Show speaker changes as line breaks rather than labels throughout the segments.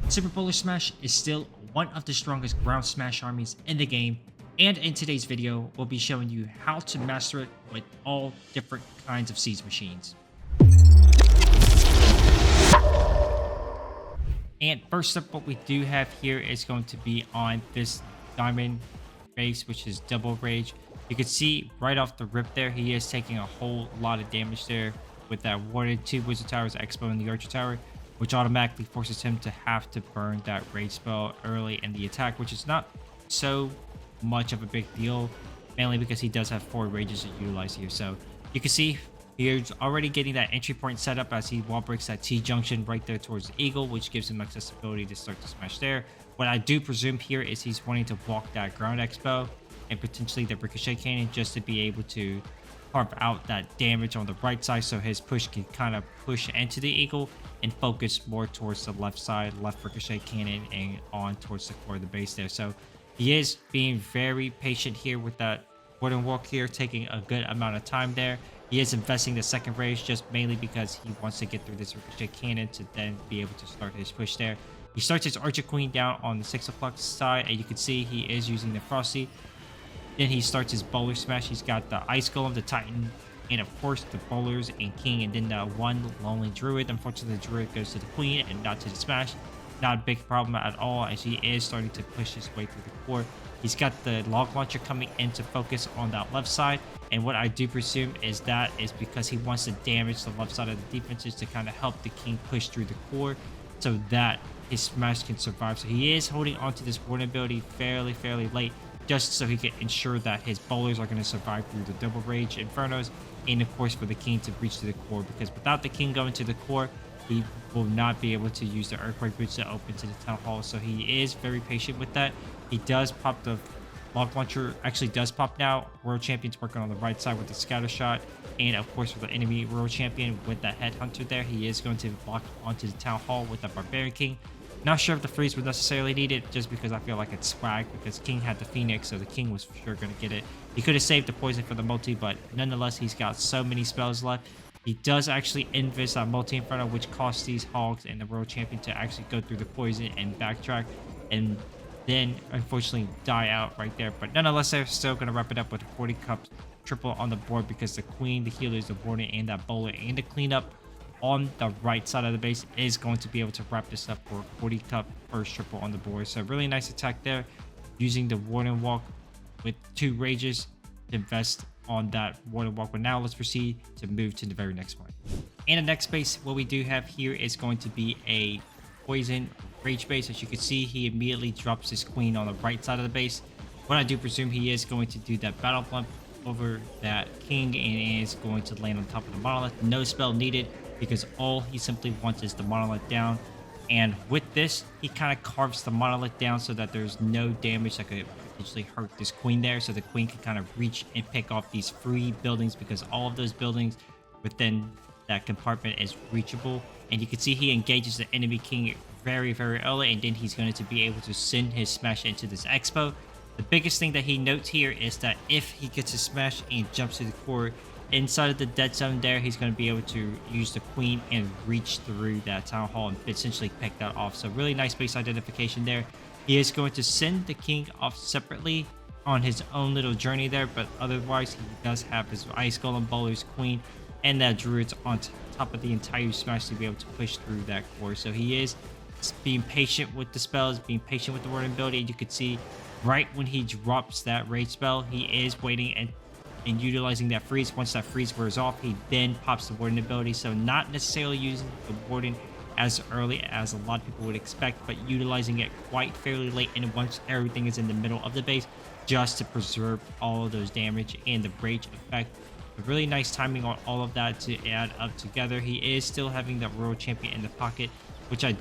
Super Polar Smash is still one of the strongest ground smash armies in the game, and in today's video, we'll be showing you how to master it with all different kinds of siege machines. And first up, what we do have here is going to be on this diamond base, which is double rage. You can see right off the rip there, he is taking a whole lot of damage there with that warded 2 wizard towers, expo and the archer tower, which automatically forces him to have to burn that rage spell early in the attack, which is not so much of a big deal, mainly because he does have 4 rages to utilize here. So you can see he's already getting that entry point set up as he wall breaks that T junction right there towards the eagle, which gives him accessibility to start to smash there. What I do presume here is he's wanting to block that ground expo and potentially the ricochet cannon just to be able to carve out that damage on the right side, so his push can kind of push into the eagle and focus more towards the left side, left ricochet cannon, and on towards the core of the base there. So he is being very patient here with that wooden walk here, taking a good amount of time there. He is investing the second rage just mainly because he wants to get through this ricochet cannon to then be able to start his push there. He starts his archer queen down on the 6 o'clock side, and you can see he is using the frosty. Then he starts his bowler smash. He's got the ice golem, the titan, and of course the bowlers and king, and then the one lonely druid. Unfortunately, the druid goes to the queen and not to the smash. Not a big problem at all, as he is starting to push his way through the core. He's got the log launcher coming into focus on that left side, and what I do presume is that is because he wants to damage the left side of the defenses to kind of help the king push through the core so that his smash can survive. So he is holding onto this warden ability fairly late, just so he can ensure that his bowlers are going to survive through the double rage infernos, and of course for the king to reach to the core, because without the king going to the core, he will not be able to use the earthquake boots to open to the town hall. So he is very patient with that. He does pop the log launcher, actually does pop now. World champion's working on the right side with the scatter shot, and of course for the enemy world champion with that headhunter there, he is going to block onto the town hall with the barbarian king. Not sure if the freeze was necessarily needed, just because I feel like it's swag, because king had the phoenix, so the king was for sure going to get it. He could have saved the poison for the multi, but nonetheless he's got so many spells left. He does actually invest that multi inferno, which costs these hogs and the world champion to actually go through the poison and backtrack, and then unfortunately die out right there. But nonetheless, they're still going to wrap it up with a 40 cups triple on the board, because the queen, the healers, the warden, and that bowler, and the cleanup on the right side of the base is going to be able to wrap this up for 40 cup first triple on the board. So really nice attack there, using the warden walk with 2 rages to invest on that warden walk. But now let's proceed to move to the very next one. And the next base, what we do have here is going to be a poison rage base. As you can see, he immediately drops his queen on the right side of the base. What I do presume he is going to do that battle bump over that king and is going to land on top of the monolith. No spell needed, because all he simply wants is the monolith down. And with this, he kind of carves the monolith down so that there's no damage that could potentially hurt this queen there, so the queen can kind of reach and pick off these free buildings, because all of those buildings within that compartment is reachable. And you can see he engages the enemy king very early, and then he's going to be able to send his smash into this expo. The biggest thing that he notes here is that if he gets a smash and jumps to the core inside of the dead zone there, he's going to be able to use the queen and reach through that town hall and essentially pick that off. So really nice base identification there. He is going to send the king off separately on his own little journey there, but otherwise he does have his ice golem, bowlers, queen, and that druids on top of the entire smash to be able to push through that core. So he is being patient with the spells, being patient with the warden ability. You can see right when he drops that rage spell, he is waiting and utilizing that freeze. Once that freeze wears off, he then pops the warden ability. So not necessarily using the warden as early as a lot of people would expect, but utilizing it quite fairly late, and once everything is in the middle of the base, just to preserve all of those damage and the rage effect. A really nice timing on all of that to add up together. He is still having that world champion in the pocket, which I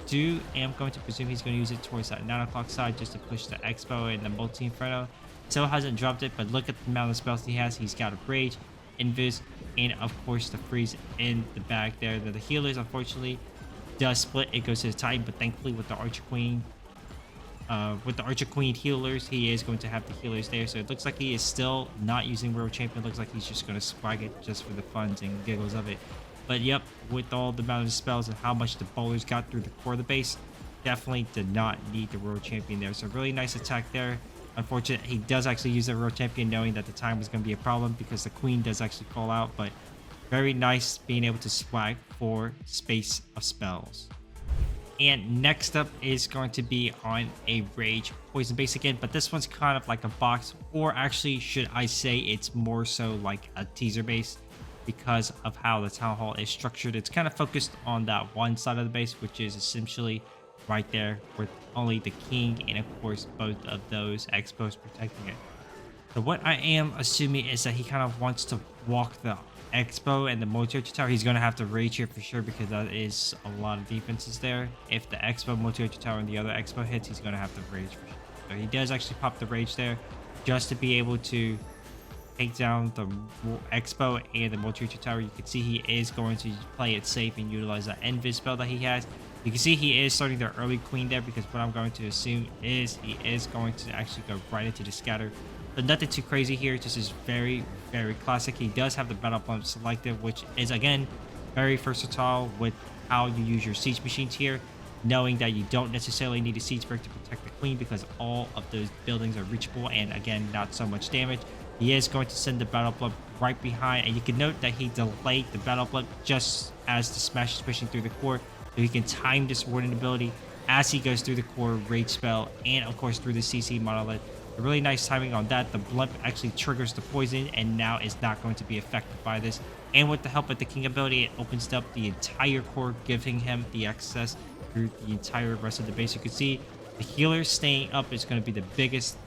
am going to presume he's going to use it towards that 9 o'clock side just to push the expo and the multi inferno. Still hasn't dropped it, but look at the amount of spells he has. He's got a rage, invis, and of course the freeze in the back there. The healers unfortunately does split. It goes to the titan, but thankfully with the archer queen healers, he is going to have the healers there. So it looks like he is still not using world champion. Looks like he's just going to swag it just for the funs and giggles of it. But yep, with all the amount of spells and how much the bowlers got through the core of the base, definitely did not need the world champion there. So really nice attack there. Unfortunate, he does actually use the world champion knowing that the time was going to be a problem because the queen does actually fall out. But very nice being able to swag for space of spells. And next up is going to be on a rage poison base again, but this one's kind of like a box, or actually should I say it's more so like a teaser base because of how the town hall is structured. It's kind of focused on that one side of the base, which is essentially right there with only the king and of course both of those expos protecting it. So what I am assuming is that he kind of wants to walk the expo and the multi-archer tower. He's going to have to rage here for sure because that is a lot of defenses there. If the expo, multi-archer tower, and the other expo hits, he's going to have to rage for sure. So he does actually pop the rage there just to be able to take down the expo and the multi-archer tower. You can see he is going to play it safe and utilize that invis spell that he has. You can see he is starting the early queen there because what I'm going to assume is he is going to actually go right into the scatter. But nothing too crazy here. This is very, very classic. He does have the battle plump selected, which is again very versatile with how you use your siege machines here, knowing that you don't necessarily need a siege break to protect the queen because all of those buildings are reachable and again not so much damage. He is going to send the battle plump right behind, and you can note that he delayed the battle plump just as the smash is pushing through the core, so he can time this warden ability as he goes through the core rage spell and of course through the CC monolith. A really nice timing on that. The blimp actually triggers the poison and now is not going to be affected by this. And with the help of the king ability, it opens up the entire core, giving him the access through the entire rest of the base. You can see the healer staying up is going to be the biggest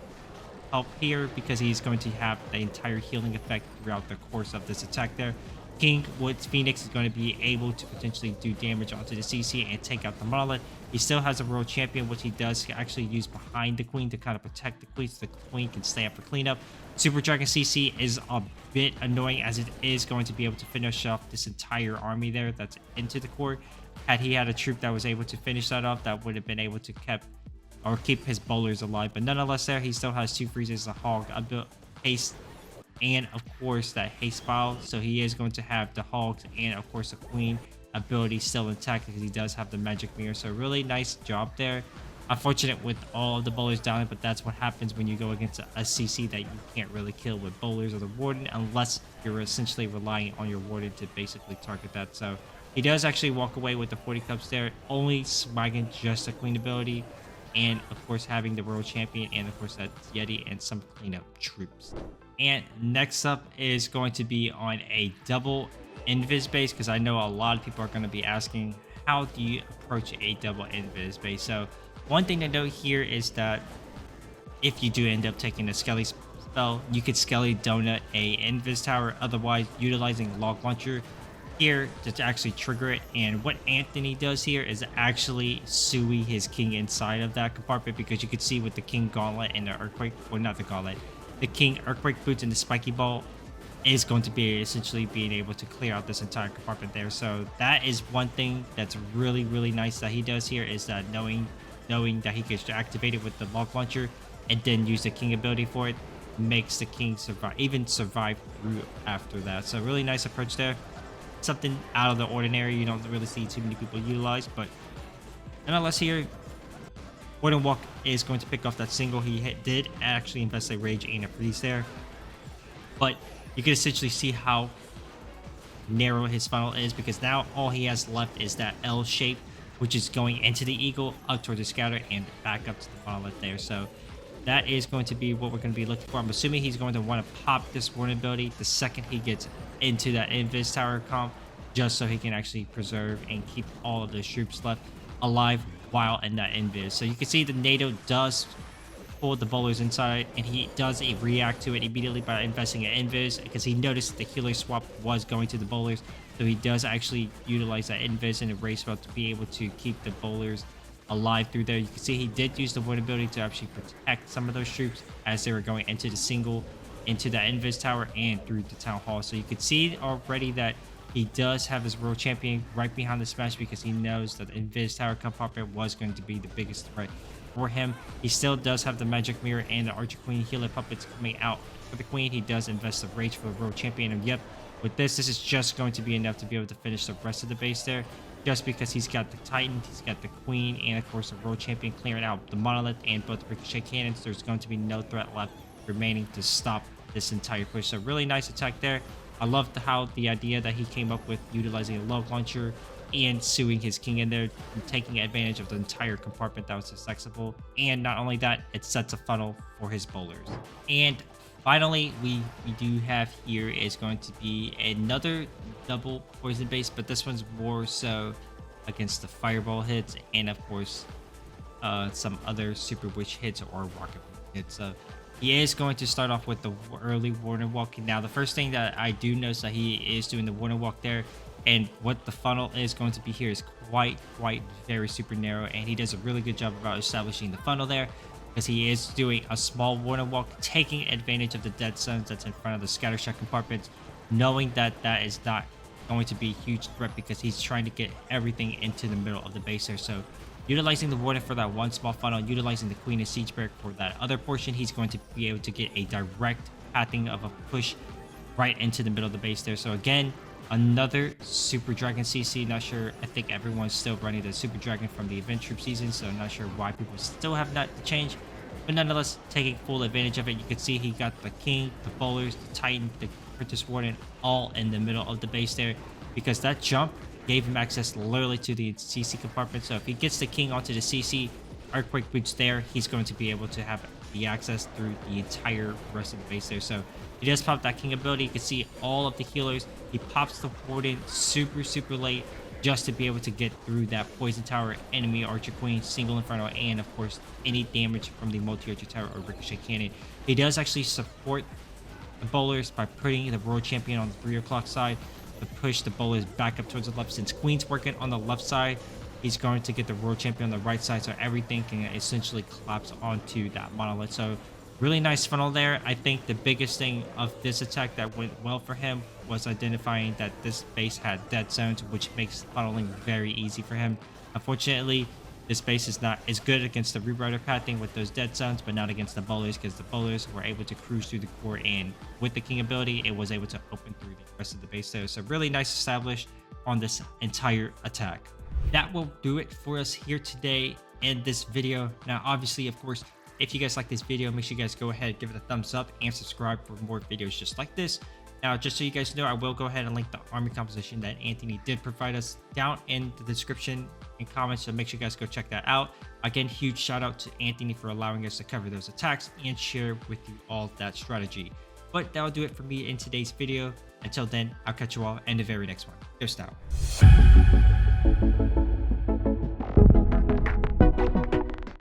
help here because he's going to have the entire healing effect throughout the course of this attack there. King with Phoenix is going to be able to potentially do damage onto the CC and take out the monolith. He still has a world champion, which he does actually use behind the queen to kind of protect the queen so the queen can stay up for cleanup. Super Dragon CC is a bit annoying as it is going to be able to finish off this entire army there that's into the core. Had he had a troop that was able to finish that off, that would have been able to keep his bowlers alive. But nonetheless there, he still has two freezes, a hog, a haste, and of course that haste file. So he is going to have the hogs and of course the queen ability still intact because he does have the magic mirror. So really nice job there. Unfortunate with all of the bowlers down, but that's what happens when you go against a CC that you can't really kill with bowlers or the warden unless you're essentially relying on your warden to basically target that. So he does actually walk away with the 40 cups there, only swagging just a queen ability and of course having the world champion and of course that yeti and some cleanup troops. And next up is going to be on a double invis base because I know a lot of people are going to be asking how do you approach a double invis base. So one thing to note here is that if you do end up taking a Skelly spell, you could Skelly donut a invis tower, otherwise utilizing log launcher here to actually trigger it. And what Anthony does here is actually Sui his king inside of that compartment because you could see with the king gauntlet and the earthquake, or not the gauntlet, the king earthquake boots and the spiky ball is going to be essentially being able to clear out this entire compartment there. So that is one thing that's really, really nice that he does here, is that knowing that he gets activated with the log launcher and then use the king ability for it makes the king survive through after that. So really nice approach there. Something out of the ordinary you don't really see too many people utilize, but nonetheless here Warden Walk is going to pick off that single. He did actually invest a rage and a freeze there, but you can essentially see how narrow his funnel is because now all he has left is that L shape, which is going into the eagle, up toward the scatter, and back up to the monolith there. So that is going to be what we're going to be looking for. I'm assuming he's going to want to pop this warden ability the second he gets into that invis tower comp, just so he can actually preserve and keep all of the troops left alive while in that invis. So you can see the NATO does pull the bowlers inside, and he does react to it immediately by investing in invis because he noticed the healer swap was going to the bowlers. So he does actually utilize that invis and a race spell to be able to keep the bowlers alive through there. You can see he did use the wood ability to actually protect some of those troops as they were going into the single, into that invis tower and through the town hall. So you could see already that he does have his world champion right behind the smash because he knows that the invis tower compartment was going to be the biggest threat for him. He still does have the magic mirror and the archer queen healer puppets coming out for the queen. He does invest the rage for the world champion, and yep, with this is just going to be enough to be able to finish the rest of the base there. just because he's got the Titan, he's got the Queen, and of course the World Champion clearing out the Monolith and both Ricochet Cannons. There's going to be no threat left remaining to stop this entire push. So really nice attack there. I loved how the idea that he came up with utilizing a log launcher and suing his king in there and taking advantage of the entire compartment that was accessible. And not only that, it sets a funnel for his bowlers. And finally, we do have here is going to be another double poison base, but this one's more so against the fireball hits and of course some other super witch hits or rocket hits. So he is going to start off with the early warner walk. Now the first thing that I do notice that he is doing the warner walk there, and what the funnel is going to be here is quite very super narrow, and he does a really good job about establishing the funnel there, because he is doing a small warner walk, taking advantage of the dead zones that's in front of the scattershot compartments, knowing that that is not going to be a huge threat because he's trying to get everything into the middle of the base there. So utilizing the warden for that one small funnel, utilizing the Queen of Siege Barrack for that other portion, he's going to be able to get a direct pathing of a push right into the middle of the base there. So again, another Super Dragon CC. Not sure, I think everyone's still running the Super Dragon from the Event Troop season, so I'm not sure why people still have not changed, but nonetheless taking full advantage of it. You can see he got the King, the Bowlers, the Titan, the Princess Warden all in the middle of the base there, because that jump gave him access literally to the CC compartment. So if he gets the King onto the CC, Earthquake Boots there, he's going to be able to have the access through the entire rest of the base there. So he does pop that King ability. You can see all of the healers. He pops the Warden super late just to be able to get through that Poison Tower, enemy Archer Queen, single Inferno, and of course any damage from the multi-Archer Tower or Ricochet Cannon. He does actually support the bowlers by putting the World Champion on the 3 o'clock side to push the bowlers back up towards the left. Since Queen's working on the left side, he's going to get the World Champion on the right side, so everything can essentially collapse onto that monolith. So really nice funnel there. I think the biggest thing of this attack that went well for him was identifying that this base had dead zones, which makes funneling very easy for him. Unfortunately, this base is not as good against the Rewriter pathing with those dead zones, but not against the bowlers, because the bowlers were able to cruise through the core, and with the King ability, it was able to open through the rest of the base there. So really nice established on this entire attack. That will do it for us here today in this video. Now, obviously, of course, if you guys like this video, make sure you guys go ahead, give it a thumbs up, and subscribe for more videos just like this. Now, just so you guys know, I will go ahead and link the army composition that Anthony did provide us down in the description and comments, so make sure you guys go check that out. Again, huge shout out to Anthony for allowing us to cover those attacks and share with you all that strategy. But that'll do it for me in today's video. Until then, I'll catch you all in the very next one. Peace out.